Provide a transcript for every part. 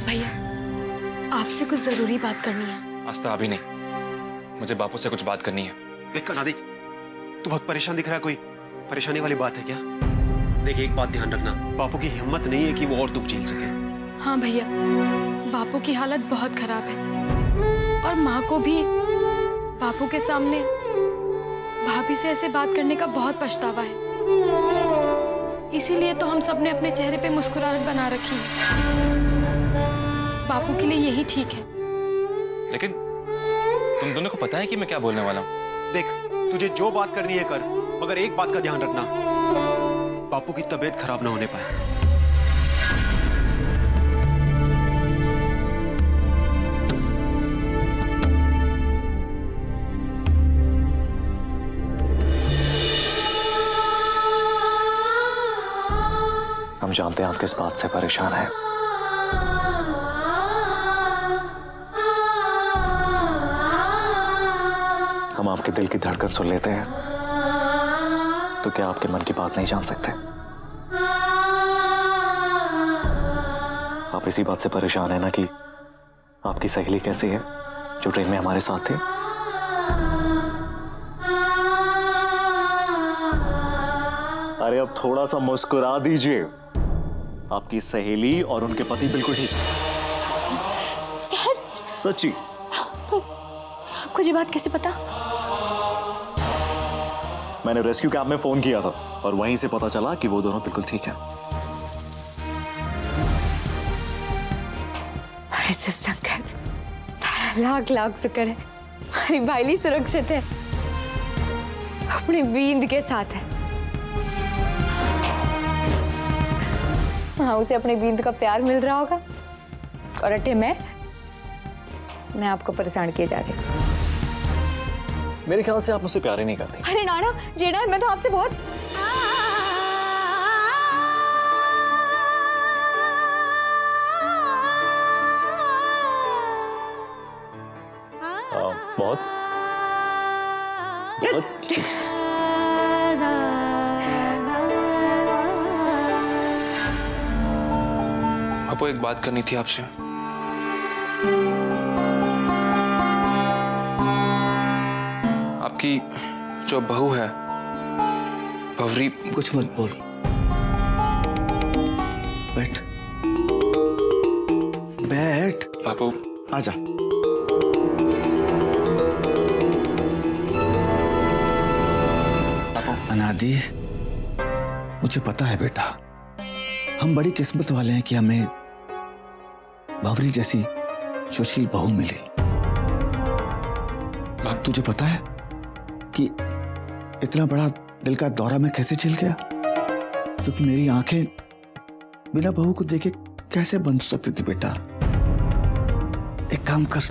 भैया, आपसे कुछ जरूरी बात करनी है। आस्था अभी नहीं, मुझे बापू से कुछ बात करनी है। देख अनादि, तू बहुत परेशान दिख रहा है। कोई परेशानी वाली बात है क्या? देख एक बात ध्यान रखना, बापू की हिम्मत नहीं है कि वो और दुख झेल सके। हाँ भैया, बापू की हालत बहुत खराब है और माँ को भी बापू के सामने भाभी से ऐसे बात करने का बहुत पछतावा है। इसीलिए तो हम सब ने अपने चेहरे पे मुस्कुराहट बना रखी है। बापू के लिए यही ठीक है। लेकिन तुम दोनों को पता है कि मैं क्या बोलने वाला हूँ? देख, तुझे जो बात करनी है कर, मगर एक बात का ध्यान रखना, बापू की तबीयत खराब ना होने पाए। हम जानते हैं आप किस बात से परेशान हैं। हम आपके दिल की धड़कन सुन लेते हैं, तो क्या आपके मन की बात नहीं जान सकते? आप इसी बात से परेशान हैं ना कि आपकी सहेली कैसी है जो ट्रेन में हमारे साथ थी? अरे अब थोड़ा सा मुस्कुरा दीजिए। आपकी सहेली और उनके पति बिल्कुल ठीक। सच? सच्ची। आपको ये बात कैसे पता? मैंने रेस्क्यू कैंप में फोन किया था और वहीं से पता चला कि वो दोनों बिल्कुल ठीक हैं। अरे शिवशंकर, तारा लाख लाख शुक्र है, हमारी भाईली सुरक्षित है, अपनी बींद के साथ है। हाँ, उसे अपनी बींद का प्यार मिल रहा होगा और अटे मैं आपको परेशान किए जा रही हूँ। मेरे ख्याल से आप मुझसे प्यार ही नहीं करती। अरे नाना जेना, मैं तो आपसे बहुत बहुत बहुत आपको एक बात करनी थी आपसे। आपकी जो बहू है भवरी। कुछ मत बोल, बैठ बैठ। बापू आजा। अनादि, मुझे पता है बेटा, हम बड़ी किस्मत वाले हैं कि हमें बावरी जैसी सुशील बहू मिली। तुझे पता है कि इतना बड़ा दिल का दौरा मैं कैसे झेल गया? क्योंकि मेरी आंखें बिना बहू को देखे कैसे बंद हो सकती थी बेटा? एक काम कर,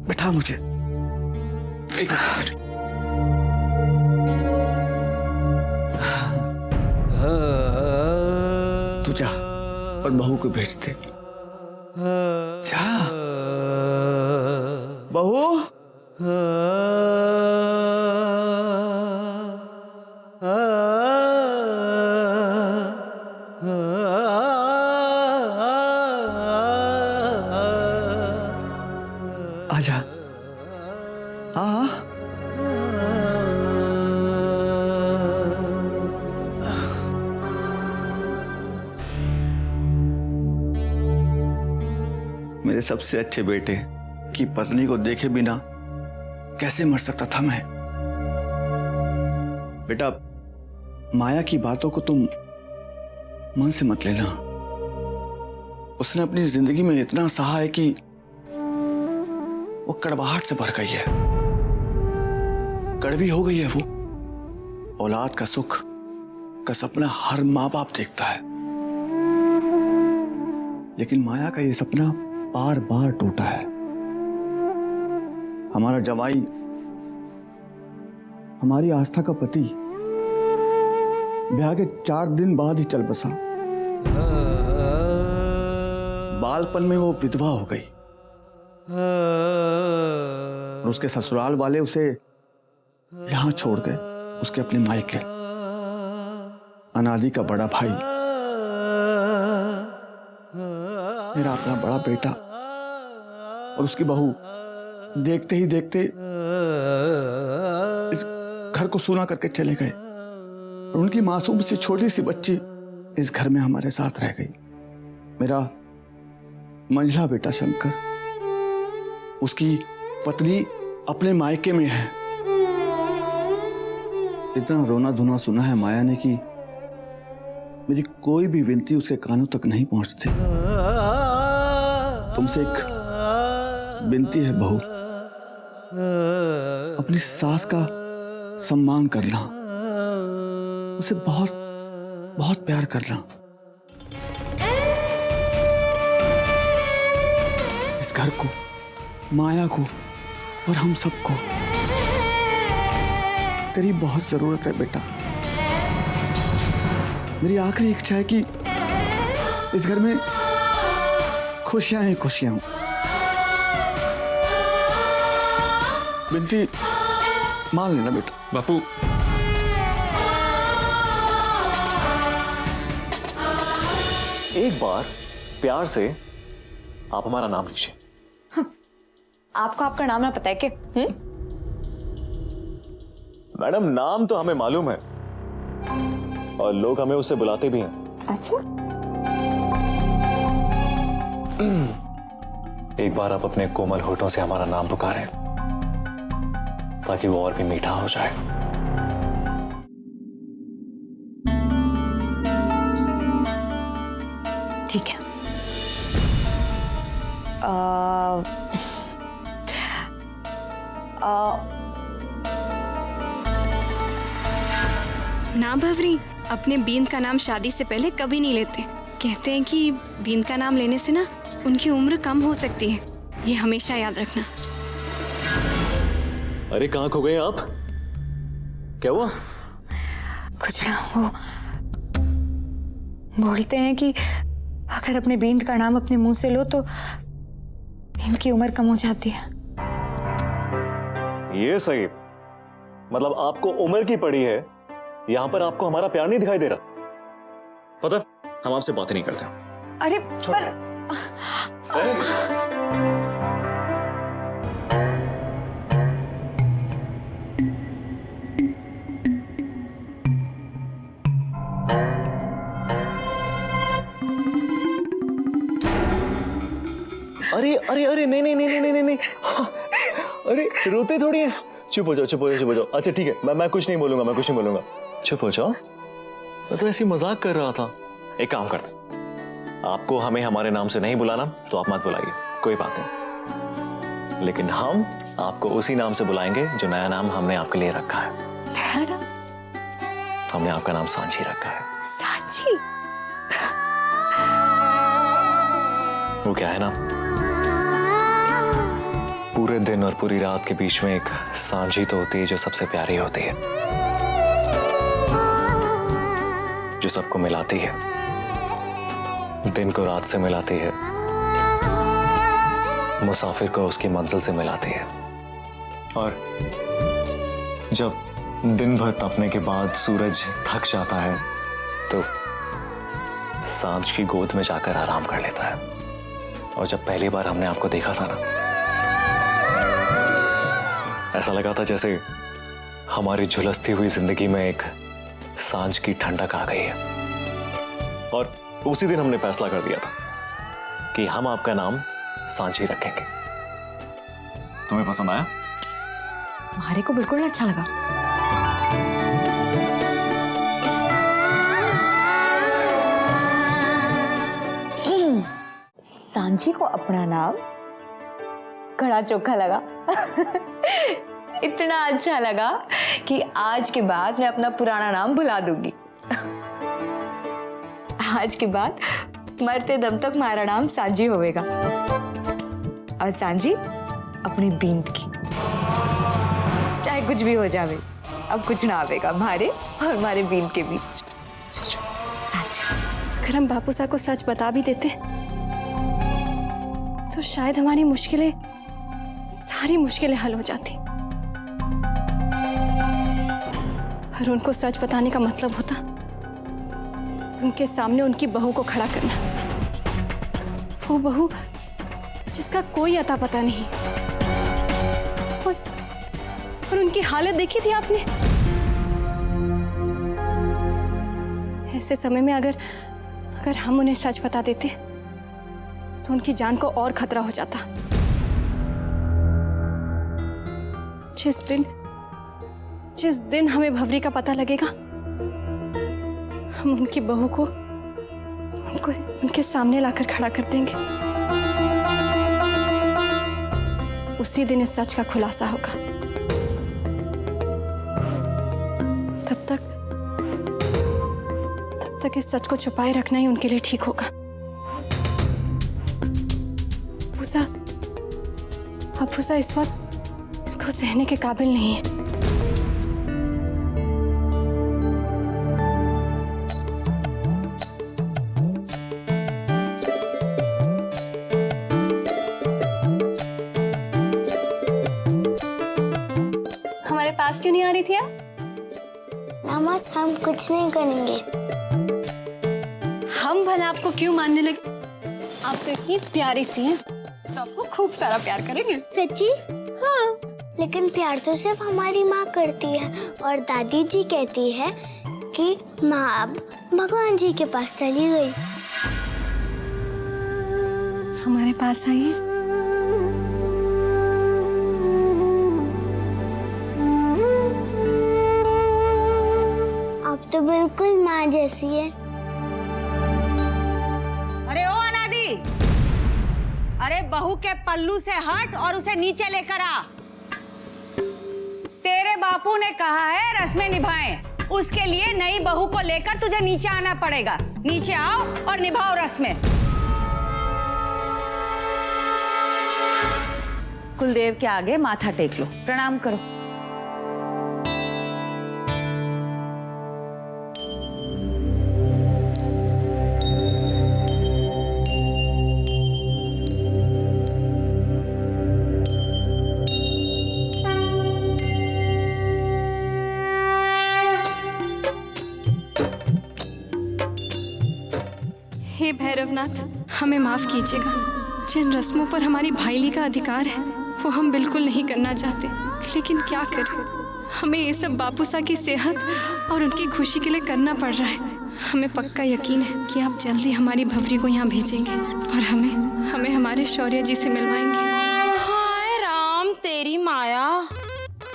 बैठा मुझे। तू जा और बहू को भेज दे। जा बहू। आजा। हाँ मेरे सबसे अच्छे बेटे की पत्नी को देखे बिना कैसे मर सकता था मैं? बेटा, माया की बातों को तुम मन से मत लेना। उसने अपनी जिंदगी में इतना सहा है कि वो कड़वाहट से भर गई है, कड़वी हो गई है। वो औलाद का सुख का सपना हर माँ बाप देखता है, लेकिन माया का ये सपना बार बार टूटा है। हमारा जवाई, हमारी आस्था का पति ब्याह के 4 दिन बाद ही चल बसा। बालपन में वो विधवा हो गई और उसके ससुराल वाले उसे यहां छोड़ गए, उसके अपने मायके। अनादि का बड़ा भाई मेरा अपना बड़ा बेटा और उसकी बहू देखते ही देखते इस घर को सूना करके चले गए और उनकी मासूम सी छोटी सी बच्ची इस घर में हमारे साथ रह गई। मेरा मंझला बेटा शंकर, उसकी पत्नी अपने मायके में है। इतना रोना धोना सुना है माया ने कि मेरी कोई भी विनती उसके कानों तक नहीं पहुंचती। तुमसे एक विनती है बहू, अपनी सास का सम्मान करना, उसे बहुत बहुत प्यार करना। इस घर को, माया को और हम सबको तेरी बहुत जरूरत है बेटा। मेरी आखिरी इच्छा है कि इस घर में खुशियां ही खुशियां हों। विनती मान लेना बेटा। बापू, एक बार प्यार से आप हमारा नाम लीजिए। आपको आपका नाम ना पता है क्या? मैडम, नाम तो हमें मालूम है और लोग हमें उससे बुलाते भी हैं। अच्छा, एक बार आप अपने कोमल होठों से हमारा नाम पुकारें ताकि वो और भी मीठा हो जाए। ठीक है। ना भवरी, अपने बींद का नाम शादी से पहले कभी नहीं लेते। कहते हैं कि बींद का नाम लेने से ना उनकी उम्र कम हो सकती है। ये हमेशा याद रखना। अरे कहाँ खो गए आप? क्या हुआ? कुछ ना, वो बोलते हैं कि अगर अपने बींद का नाम अपने मुंह से लो तो बींद की उम्र कम हो जाती है। ये सही, मतलब आपको उम्र की पड़ी है, यहां पर आपको हमारा प्यार नहीं दिखाई दे रहा। पता, हम आपसे बातें नहीं करते। अरे पर अरे अरे अरे नहीं नहीं नहीं नहीं नहीं नहीं, अरे रोते थोड़ी है। चुप हो जाओ, चुप हो जाओ, चुप हो जाओ। अच्छा ठीक है, मैं कुछ नहीं बोलूंगा, मैं कुछ नहीं बोलूंगा। चुप हो जाओ, मैं तो ऐसी मजाक कर रहा था। एक काम करते, आपको हमें हमारे नाम से नहीं बुलाना तो आप मत बुलाइए, कोई बात नहीं। लेकिन हम आपको उसी नाम से बुलाएंगे जो नया नाम हमने आपके लिए रखा है। हमने आपका नाम सांची रखा है। सांची? वो क्या है ना, पूरे दिन और पूरी रात के बीच में एक सांझी तो होती है जो सबसे प्यारी होती है, जो सबको मिलाती है, दिन को रात से मिलाती है, मुसाफिर को उसकी मंजिल से मिलाती है। और जब दिन भर तपने के बाद सूरज थक जाता है तो सांझ की गोद में जाकर आराम कर लेता है। और जब पहली बार हमने आपको देखा था ना, ऐसा लगा था जैसे हमारी झुलसती हुई जिंदगी में एक सांझ की ठंडक आ गई है। और उसी दिन हमने फैसला कर दिया था कि हम आपका नाम सांची रखेंगे। तुम्हें पसंद आया? हमारे को बिल्कुल अच्छा लगा। सांची को अपना नाम कड़ा चोखा लगा। इतना अच्छा लगा कि आज के बाद मैं अपना पुराना नाम भुला दूंगी। आज के बाद मरते दम तक हमारा नाम सांची होगा और सांची अपनी बींद की। चाहे कुछ भी हो जावे, अब कुछ ना आवेगा हमारे और हमारे बींद के बीच। सांची। अगर हम बापू साहब को सच बता भी देते तो शायद हमारी मुश्किलें, सारी मुश्किलें हल हो जाती। पर उनको सच बताने का मतलब होता उनके सामने उनकी बहू को खड़ा करना। वो बहू जिसका कोई अता पता नहीं, और उनकी हालत देखी थी आपने। ऐसे समय में अगर हम उन्हें सच बता देते तो उनकी जान को और खतरा हो जाता। जिस दिन हमें भवरी का पता लगेगा, हम उनकी बहू को उनके सामने लाकर खड़ा कर देंगे। उसी दिन इस सच का खुलासा होगा। तब तक इस सच को छुपाए रखना ही उनके लिए ठीक होगा। अफूसा इस वक्त इसको सहने के काबिल नहीं है। हमारे पास क्यों नहीं आ रही थी आप? मामा हम कुछ नहीं करेंगे। हम भला आपको क्यों मानने लगे? आप तो इतनी प्यारी सी हैं, तो आपको खूब सारा प्यार करेंगे। सच्ची? हाँ। लेकिन प्यार तो सिर्फ हमारी माँ करती है, और दादी जी कहती है कि माँ अब भगवान जी के पास चली गई। हमारे पास आइए। आप तो बिल्कुल माँ जैसी है। अरे ओ अनादि, अरे बहू के पल्लू से हट और उसे नीचे लेकर आ। तेरे बापू ने कहा है रस्में निभाएं, उसके लिए नई बहू को लेकर तुझे नीचे आना पड़ेगा। नीचे आओ और निभाओ रस्में। कुलदेव के आगे माथा टेक लो, प्रणाम करो। हे भैरवनाथ, हमें माफ कीजिएगा। जिन रस्मों पर हमारी भाईली का अधिकार है वो हम बिल्कुल नहीं करना चाहते, लेकिन क्या करें, हमें ये सब बापूसा की सेहत और उनकी खुशी के लिए करना पड़ रहा है। हमें पक्का यकीन है कि आप जल्दी हमारी भवरी को यहाँ भेजेंगे और हमें हमारे शौर्य जी से मिलवाएंगे। हाय राम तेरी माया,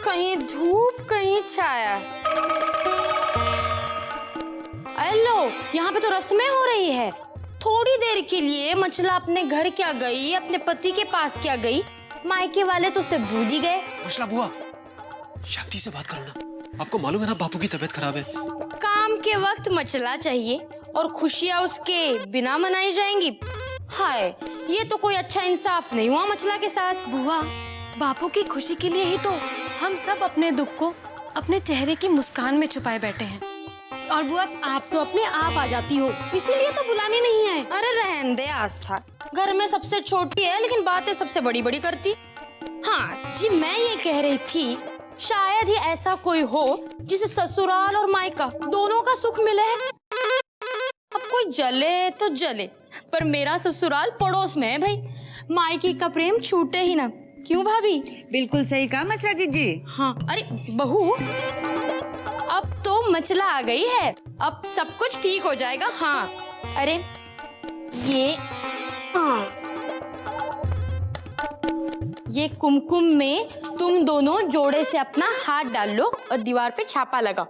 कहीं धूप कहीं छाया। अरे लो, यहाँ पे तो रस्में हो रही है। थोड़ी देर के लिए मछला अपने घर क्या गई, अपने पति के पास क्या गई, मायके वाले तो उसे भूल ही गए। मछला बुआ, शांति से बात करो ना। आपको मालूम है ना बापू की तबीयत खराब है। काम के वक्त मछला चाहिए और खुशियाँ उसके बिना मनाई जाएंगी। हाय, ये तो कोई अच्छा इंसाफ नहीं हुआ मछला के साथ। बुआ, बापू की खुशी के लिए ही तो हम सब अपने दुख को अपने चेहरे की मुस्कान में छुपाए बैठे हैं। और बुआ, आप तो अपने आप आ जाती हो, इसीलिए तो बुलाने नहीं आए। अरे रहने दे आस्था, घर में सबसे छोटी है लेकिन बातें सबसे बड़ी बड़ी करती। हाँ जी, मैं ये कह रही थी शायद ही ऐसा कोई हो जिसे ससुराल और मायका दोनों का सुख मिले है। अब कोई जले तो जले, पर मेरा ससुराल पड़ोस में है भाई, मायके का प्रेम छूटे ही ना। क्यों भाभी? बिल्कुल सही कहा मछला जी। हाँ, अरे बहू, अब तो मछला आ गई है, अब सब कुछ ठीक हो जाएगा। हाँ, अरे ये ये कुमकुम में तुम दोनों जोड़े से अपना हाथ डाल लो और दीवार पे छापा लगा।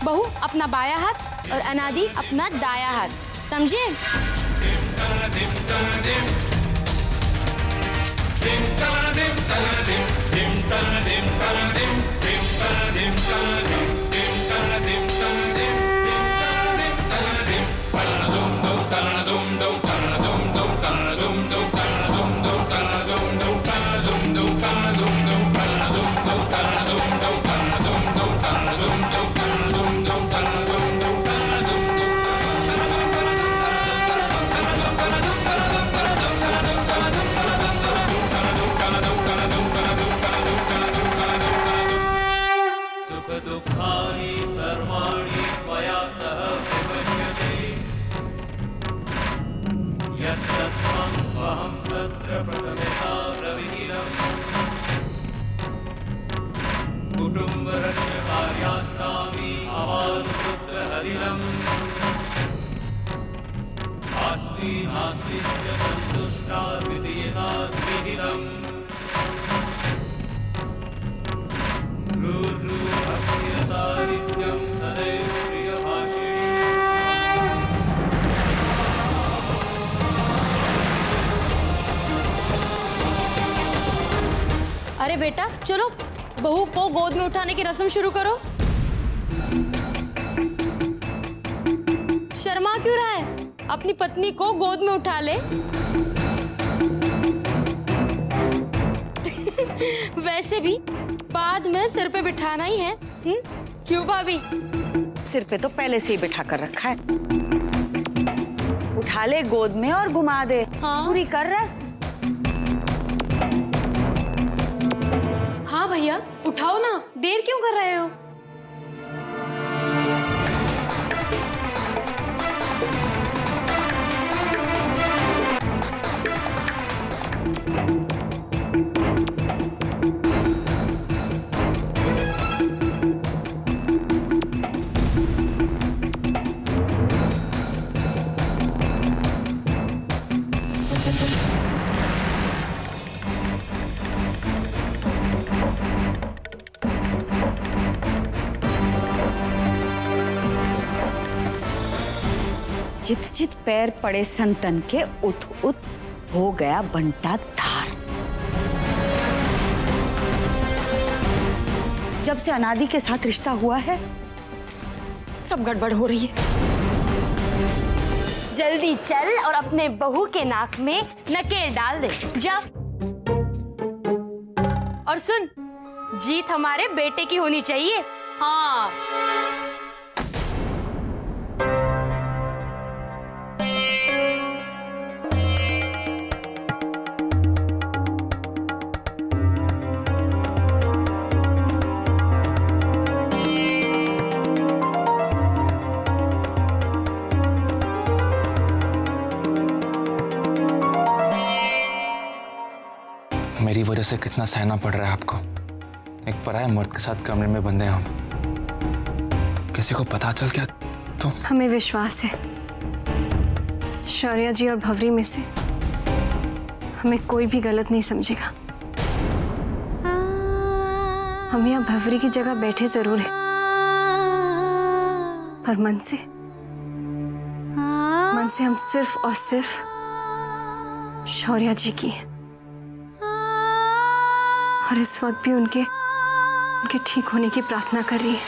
बहू अपना बाया हाथ और अनादि अपना दाया हाथ, समझे? दुख हरिदम् आस्ति नास्ति च सन्तुष्टा द्वितीयसा द्विहिदम् रुरु भक्तिरता नित्यं सदैव प्रियभाषिणी। अरे बेटा चलो बहू को गोद में उठाने की रस्म शुरू करो। शर्मा क्यों रहा है? अपनी पत्नी को गोद में उठा ले। वैसे भी बाद में सिर पे बिठाना ही है। क्यों भाभी? सिर पे तो पहले से ही बिठा कर रखा है। उठा ले गोद में और घुमा दे। हाँ। पूरी कर रस। हाँ भैया उठाओ ना, देर क्यों कर रहे हो? जित जित पैर पड़े संतन के उत उत हो गया बंटा धार। जब से अनादि के साथ रिश्ता हुआ है सब गड़बड़ हो रही है। जल्दी चल और अपने बहू के नाक में नकेल डाल दे जा। और सुन, जीत हमारे बेटे की होनी चाहिए। हाँ मेरी वजह से कितना सहना पड़ रहा है आपको। एक पराये मर्द के साथ कमरे में बंधे हम। किसी को पता चल गया तो? हमें विश्वास है शौर्या जी और भवरी में से हमें कोई भी गलत नहीं समझेगा। हम यहाँ भवरी की जगह बैठे जरूर हैं, पर मन से हम सिर्फ और सिर्फ शौर्या जी की हैं। और इस वक्त भी उनके ठीक होने की प्रार्थना कर रही है।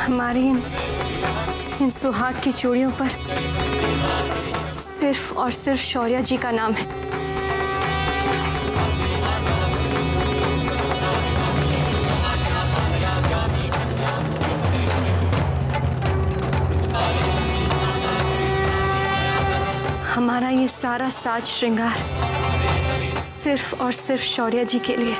हमारी इन सुहाग की चूड़ियों पर सिर्फ और सिर्फ शौर्या जी का नाम है। हमारा ये सारा साज श्रृंगार सिर्फ और सिर्फ शौर्या जी के लिए।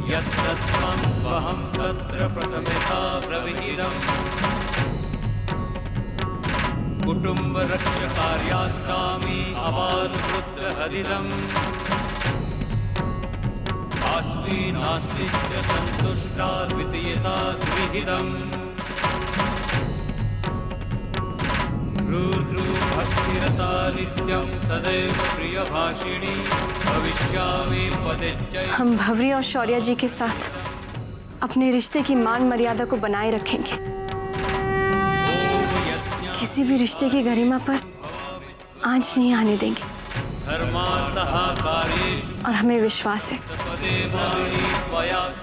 यत्तत्त्वं वहं तत्र प्रथमेथा प्रविहितम् कुटुम्बरक्षकार्यास्तामि अबालपुत्रहदिदम् आस्ति नास्ति च सन्तुष्टा द्वितीयसा द्विहिदम् रुरु भक्तिरता नित्यं सदैव प्रियभाषिणी भविष्यामि पदेच्चै। हम भवरी और शौर्या जी के साथ अपने रिश्ते की मान मर्यादा को बनाए रखेंगे। किसी भी रिश्ते की गरिमा पर आंच नहीं आने देंगे। और हमें विश्वास है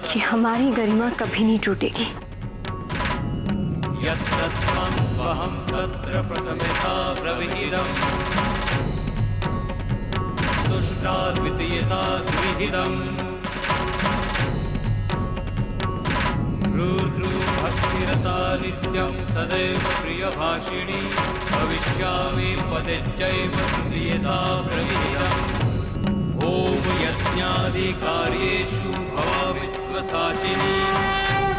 कि हमारी गरिमा कभी नहीं टूटेगी। यत्तत्त्वं वहं तत्र प्रथमेथा प्रविहितम् तुष्टा द्वितीयसा द्विहिदम् रुरु भक्तिरता नित्यं सदैव प्रियभाषिणी भविष्यामि पदेच्चैव तृतीयसा प्रविहितम्। कार्येषु भव विद्वसाचिनी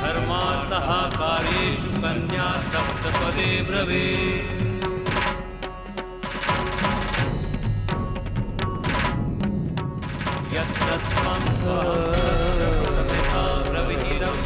धर्मार्थः कार्येषु कन्या सप्तपदे ब्रवीत् यत्तत्त्वं त्वं ब्रवीरम्